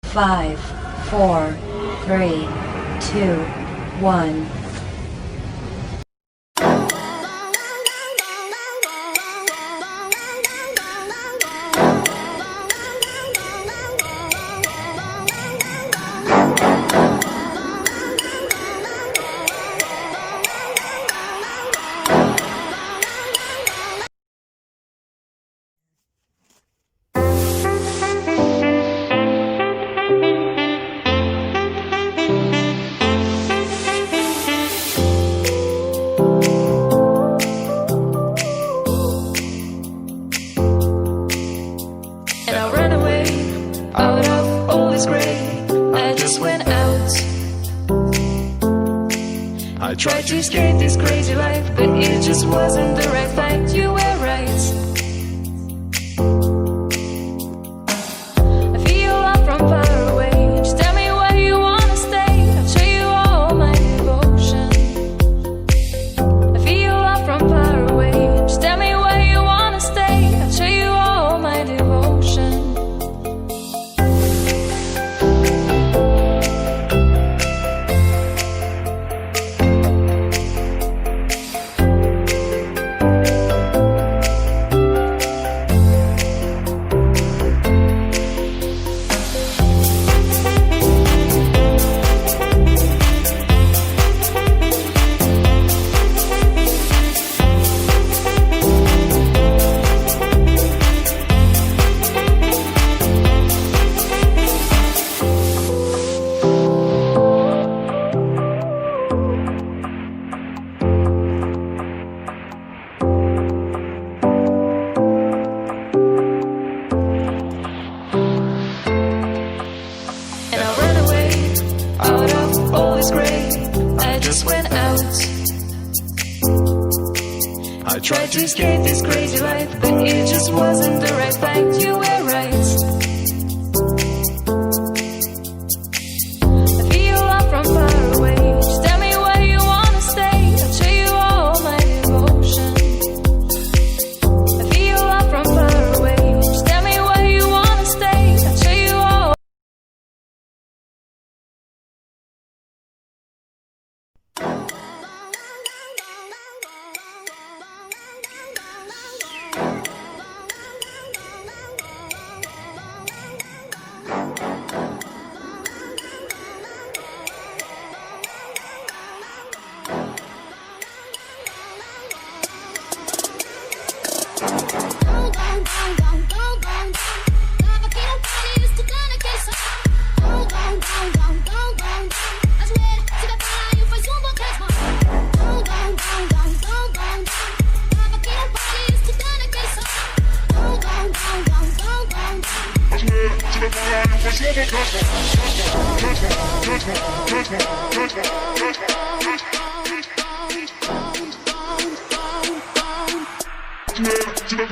5, 4, 3, 2, 1. I tried to escape this crazy life, but it just wasn't the right fight. You were right. I feel love from far away. Just tell me where you wanna stay. I'll show you all my devotion. I feel love from far away. Just tell me where you wanna stay. I'll show you all my devotion. I tried to escape this crazy life, but it just wasn't the right fight. You were right. I feel love from far away. Just tell me where you wanna stay. I'll show you all my devotion. I feel love from far away. Just tell me where you wanna stay. I'll show you all. To the